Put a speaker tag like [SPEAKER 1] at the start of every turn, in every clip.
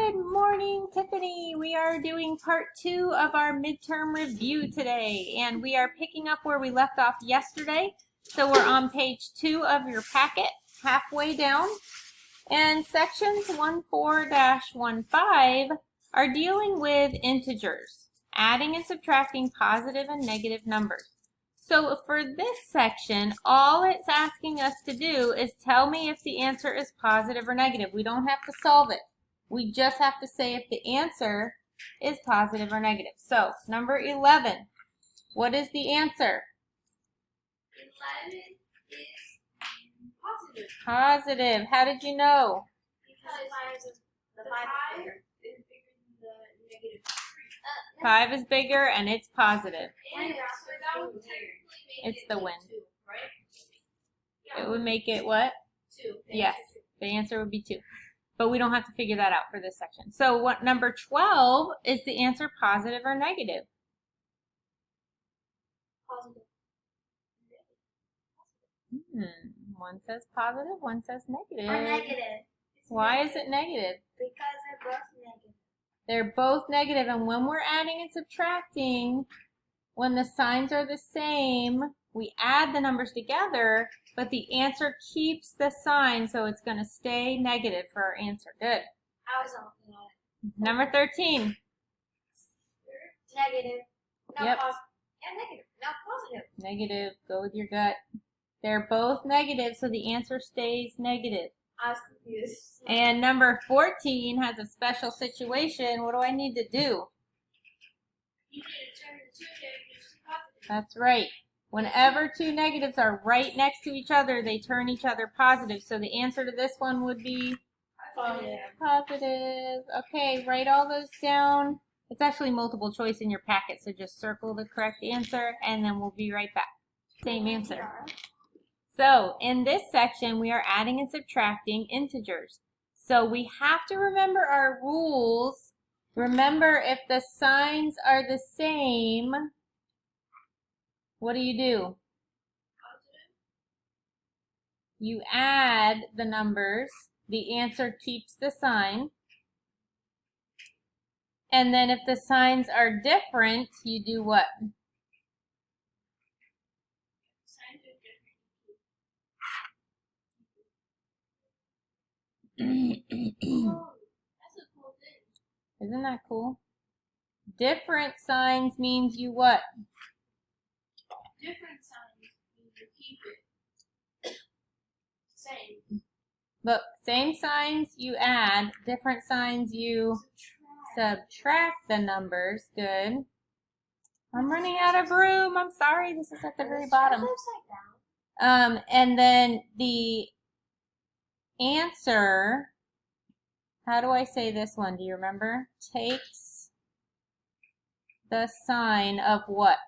[SPEAKER 1] Good morning, Tiffany. We are doing part 2 of our midterm review today, and we are picking up where we left off yesterday. So we're on page 2 of your packet, halfway down. And sections 14-15 are dealing with integers, adding and subtracting positive and negative numbers. So for this section, all it's asking us to do is tell me if the answer is positive or negative. We don't have to solve it. We just have to say if the answer is positive or negative. So, number 11, what is the answer?
[SPEAKER 2] 11 is positive.
[SPEAKER 1] Positive. How did you know?
[SPEAKER 2] Because the 5 is bigger than the negative 3.
[SPEAKER 1] 5 is bigger and it's positive.
[SPEAKER 2] And so that would technically make
[SPEAKER 1] It's the win.
[SPEAKER 2] 2, right?
[SPEAKER 1] Yeah. It would make it what?
[SPEAKER 2] 2.
[SPEAKER 1] Yes. The answer would be 2. But we don't have to figure that out for this section. So what number 12 is the answer positive or negative?
[SPEAKER 2] Positive.
[SPEAKER 1] One says positive, one says negative.
[SPEAKER 2] Or negative.
[SPEAKER 1] Why is it negative?
[SPEAKER 2] Because they're both negative.
[SPEAKER 1] They're both negative, and when we're adding and subtracting, when the signs are the same, we add the numbers together, but the answer keeps the sign, so it's going to stay negative for our answer. Good.
[SPEAKER 2] I was on it.
[SPEAKER 1] Number 13.
[SPEAKER 2] Negative. No
[SPEAKER 1] Yep.
[SPEAKER 2] positive. Yeah, negative. No positive.
[SPEAKER 1] Negative. Go with your gut. They're both negative, so the answer stays negative.
[SPEAKER 2] I was confused.
[SPEAKER 1] And number 14 has a special situation. What do I need to do?
[SPEAKER 2] You need to turn the 2 negatives to positive.
[SPEAKER 1] That's right. Whenever 2 negatives are right next to each other, they turn each other positive. So the answer to this one would be
[SPEAKER 2] Positive.
[SPEAKER 1] positive. Okay, write all those down. It's actually multiple choice in your packet, so just circle the correct answer, and then we'll be right back. Same answer. So in this section, we are adding and subtracting integers. So we have to remember our rules. Remember, if the signs are the same, what do?
[SPEAKER 2] Positive.
[SPEAKER 1] You add the numbers. The answer keeps the sign. And then if the signs are different, you do what?
[SPEAKER 2] Signs are different. Oh, that's a cool thing.
[SPEAKER 1] Isn't that cool? Different signs means you what?
[SPEAKER 2] Different signs means you keep it same.
[SPEAKER 1] Look, same signs you add, different signs you subtract the numbers. Good. I'm running out of room. I'm sorry. This is at the very bottom.
[SPEAKER 2] Upside down.
[SPEAKER 1] And then the answer, how do I say this one? Do you remember? Takes the sign of what?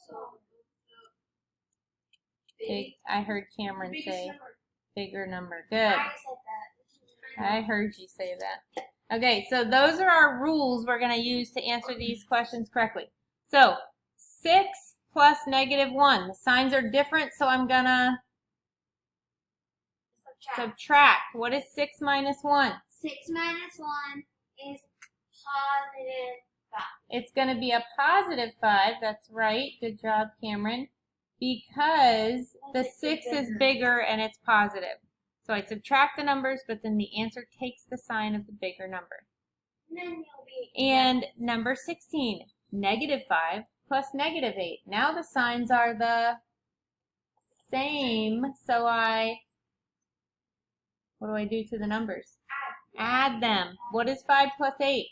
[SPEAKER 2] So,
[SPEAKER 1] I heard Cameron say
[SPEAKER 2] number.
[SPEAKER 1] bigger number. Good.
[SPEAKER 2] I said that.
[SPEAKER 1] I heard you say that. Okay, so those are our rules we're going to use to answer these questions correctly. So 6 plus negative 1. The signs are different, so I'm going to subtract. What is 6 minus 1?
[SPEAKER 2] 6 minus 1 is positive 5.
[SPEAKER 1] It's going to be a positive 5. That's right. Good job, Cameron. Because the 6 is bigger and it's positive. So I subtract the numbers, but then the answer takes the sign of the bigger number.
[SPEAKER 2] And then you'll be.
[SPEAKER 1] And number 16, negative 5 plus negative 8. Now the signs are the same, so what do I do to the numbers? Add them. What is 5 plus 8?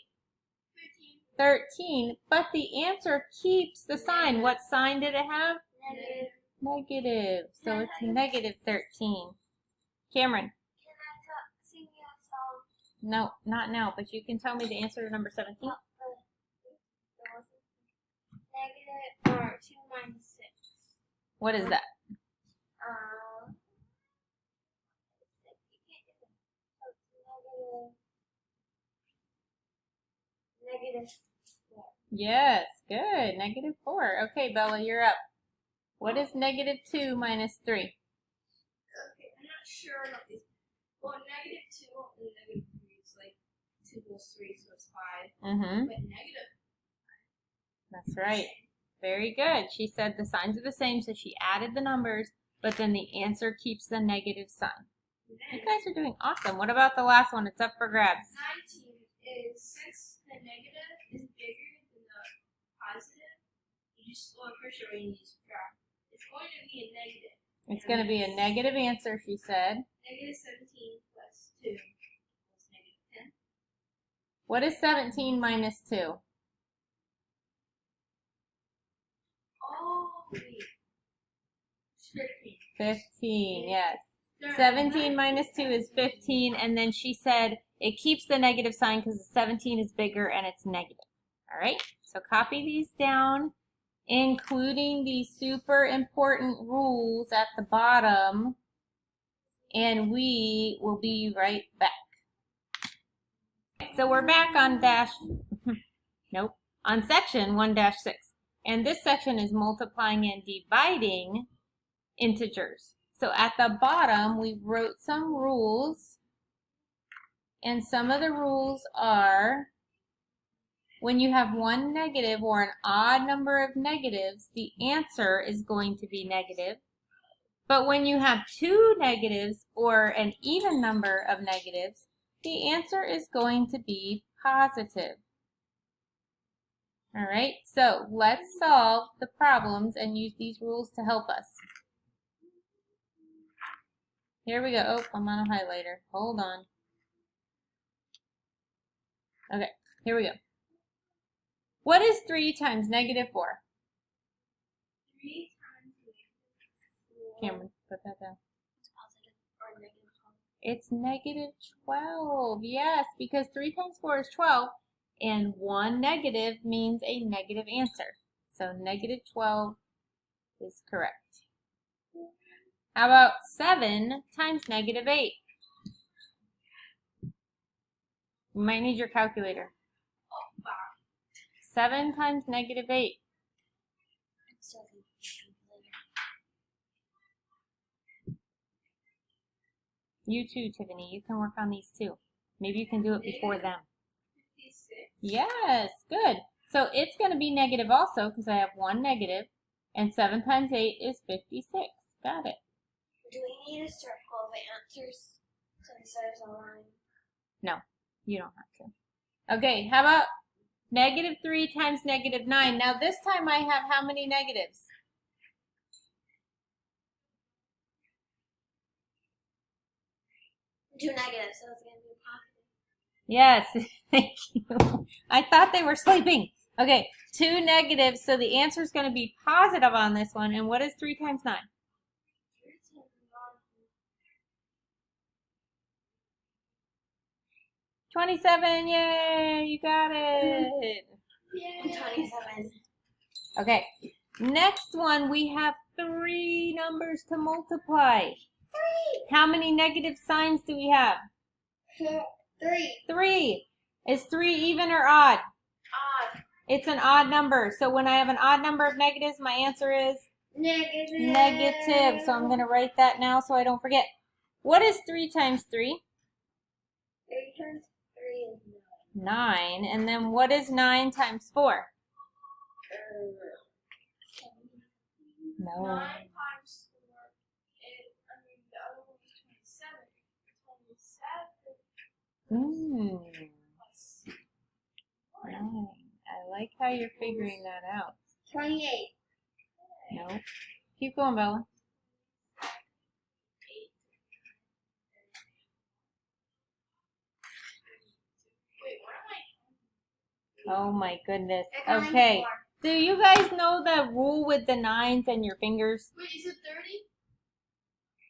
[SPEAKER 1] 13. But the answer keeps the sign. What sign did it have?
[SPEAKER 2] Negative.
[SPEAKER 1] Negative. So it's negative 13. Cameron.
[SPEAKER 2] Can I sing you a song?
[SPEAKER 1] No, not now, but you can tell me the answer to number 17.
[SPEAKER 2] Negative or 2 minus 6.
[SPEAKER 1] What is that?
[SPEAKER 2] Negative 4.
[SPEAKER 1] Yes, good. Negative 4. Okay, Bella, you're up. What is negative 2 minus 3?
[SPEAKER 2] Okay, I'm not sure about this. Well, -2 and -3 is like 2 plus 3, so it's 5.
[SPEAKER 1] Mm-hmm.
[SPEAKER 2] But negative.
[SPEAKER 1] That's right. Very good. She said the signs are the same, so she added the numbers, but then the answer keeps the negative sign. You guys are doing awesome. What about the last one? It's up for grabs.
[SPEAKER 2] 19 is, since the negative is bigger than the positive, well, for sure we need to subtract. It's going to be a negative.
[SPEAKER 1] It's going to be a negative answer, she said.
[SPEAKER 2] -17 plus 2 equals -10.
[SPEAKER 1] What is 17 minus 2?
[SPEAKER 2] Oh, wait. 15.
[SPEAKER 1] 15, yes. 17 minus 2 is 15, and then she said it keeps the negative sign because the 17 is bigger and it's negative. All right, so copy these down, including the super important rules at the bottom, and we will be right back. So we're back on on section 1-6, and this section is multiplying and dividing integers. So at the bottom, we wrote some rules, and some of the rules are when you have one negative or an odd number of negatives, the answer is going to be negative. But when you have two negatives or an even number of negatives, the answer is going to be positive. All right, so let's solve the problems and use these rules to help us. Here we go. Oh, I'm on a highlighter. Hold on. Okay, here we go. What is 3 times -4?
[SPEAKER 2] 3 times -4.
[SPEAKER 1] Cameron, put that down.
[SPEAKER 2] It's positive or -12.
[SPEAKER 1] It's -12. Yes, because 3 times 4 is 12, and one negative means a negative answer. So -12 is correct. How about 7 times -8? You might need your calculator. 7 times -8. You too, Tiffany. You can work on these too. Maybe you can do it before them.
[SPEAKER 2] 56.
[SPEAKER 1] Yes, good. So it's going to be negative also because I have one negative, and 7 times 8 is 56. Got it.
[SPEAKER 2] Do we need to circle the answers since there's a line?
[SPEAKER 1] No, you don't have to. Okay, how about -3 times -9? Now this time I have how many negatives?
[SPEAKER 2] Two negatives, so it's going to be positive.
[SPEAKER 1] Yes, thank you. I thought they were sleeping. Okay, 2 negatives, so the answer is going to be positive on this one. And what is 3 times 9? 27, yay, you got it.
[SPEAKER 2] Yay. 27.
[SPEAKER 1] Okay, next one, we have 3 numbers to multiply.
[SPEAKER 2] 3.
[SPEAKER 1] How many negative signs do we have?
[SPEAKER 2] 3.
[SPEAKER 1] 3. Is 3 even or odd?
[SPEAKER 2] Odd.
[SPEAKER 1] It's an odd number. So when I have an odd number of negatives, my answer is negative. So I'm going to write that now so I don't forget. What is 3 times 3?
[SPEAKER 2] 3 times 3 is
[SPEAKER 1] 9. And then what is 9 times 4?
[SPEAKER 2] 9.
[SPEAKER 1] No.
[SPEAKER 2] 9 times 4 is, the other one is 27. 27 plus
[SPEAKER 1] 9. I like how you're figuring that out.
[SPEAKER 2] 28.
[SPEAKER 1] No. Keep going, Bella.
[SPEAKER 2] 8. Wait, what am I?
[SPEAKER 1] Oh my goodness. Okay. Do you guys know the rule with the 9s and your fingers?
[SPEAKER 2] Wait, is it 30?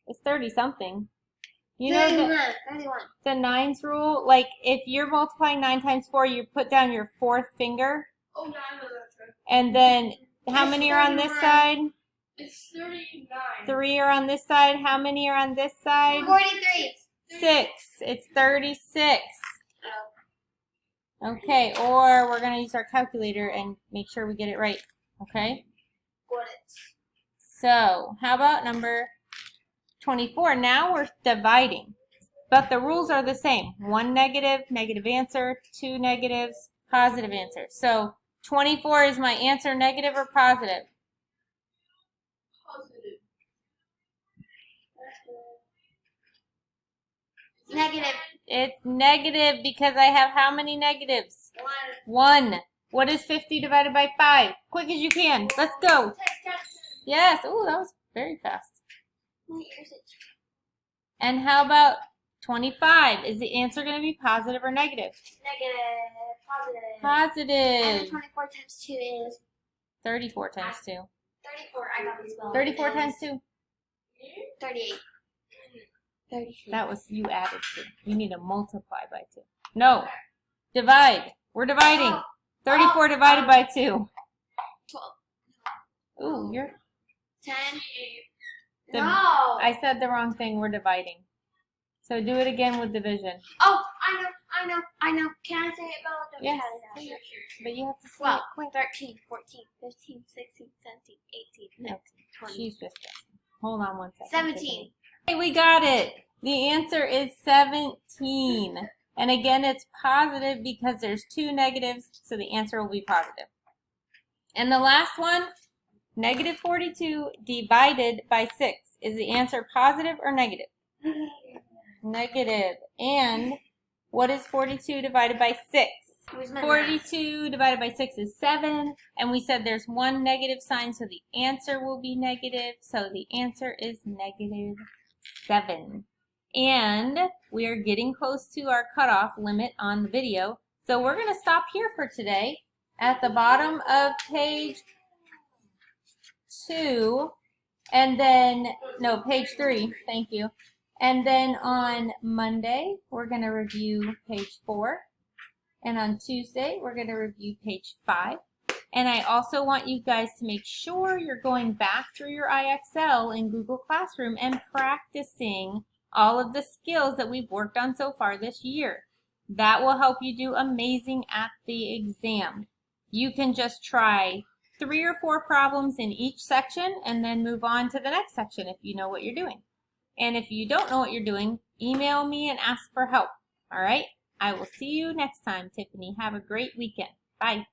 [SPEAKER 1] It's 30 something. You know
[SPEAKER 2] 31.
[SPEAKER 1] the 9s rule? Like if you're multiplying 9 times 4, you put down your 4th finger.
[SPEAKER 2] Oh, yeah, I know that's right.
[SPEAKER 1] And then how
[SPEAKER 2] It's
[SPEAKER 1] many are on this
[SPEAKER 2] 39.
[SPEAKER 1] side?
[SPEAKER 2] It's 39.
[SPEAKER 1] 3 are on this side. How many are on this side?
[SPEAKER 2] 43.
[SPEAKER 1] 6. It's 36.
[SPEAKER 2] Oh.
[SPEAKER 1] Okay, or we're going to use our calculator and make sure we get it right. Okay?
[SPEAKER 2] Got it.
[SPEAKER 1] So, how about number 24? Now we're dividing. But the rules are the same. 1 negative, negative answer. 2 negatives, positive answer. So 24 is my answer, negative or positive?
[SPEAKER 2] Positive.
[SPEAKER 3] Negative.
[SPEAKER 1] It's negative because I have how many negatives? 1. What is 50 divided by 5? Quick as you can. Let's go. Yes. Oh, that was very fast.
[SPEAKER 3] My ears itch.
[SPEAKER 1] And how about 25? Is the answer going to be positive or negative?
[SPEAKER 3] Negative. Positive.
[SPEAKER 1] Positive.
[SPEAKER 3] And then 24 times 2 is
[SPEAKER 1] 34 times 2.
[SPEAKER 3] 34. I got this well.
[SPEAKER 1] 34 times 2.
[SPEAKER 3] 38. 33.
[SPEAKER 1] That was, you added 2. You need to multiply by 2. No. Divide. We're dividing. 34 divided by 2.
[SPEAKER 3] 12.
[SPEAKER 1] Ooh, you're...
[SPEAKER 3] 10.
[SPEAKER 1] The-
[SPEAKER 3] No.
[SPEAKER 1] I said the wrong thing. We're dividing. So do it again with division.
[SPEAKER 3] Oh, I know. Can I say it, Bella? Don't
[SPEAKER 1] Yes.
[SPEAKER 3] cut it out.
[SPEAKER 1] But you have to say
[SPEAKER 3] Well,
[SPEAKER 1] it quick.
[SPEAKER 3] 13, 14, 15, 16, 17, 18, 19, 20.
[SPEAKER 1] She's just guessing. Hold on one second.
[SPEAKER 3] 17.
[SPEAKER 1] Hey, we got it. The answer is 17. And again, it's positive because there's 2 negatives, so the answer will be positive. And the last one, negative 42 divided by 6. Is the answer positive or negative? Negative. And what is 42 divided by 6? 42 divided by 6 is 7. And we said there's 1 negative sign, so the answer will be negative. So the answer is negative 7. And we are getting close to our cutoff limit on the video. So we're going to stop here for today at the bottom of page 2. And then, no, page 3. Thank you. And then on Monday, we're going to review page 4. And on Tuesday, we're going to review page 5. And I also want you guys to make sure you're going back through your IXL in Google Classroom and practicing all of the skills that we've worked on so far this year. That will help you do amazing at the exam. You can just try 3 or 4 problems in each section and then move on to the next section if you know what you're doing. And if you don't know what you're doing, email me and ask for help. All right? I will see you next time, Tiffany. Have a great weekend. Bye.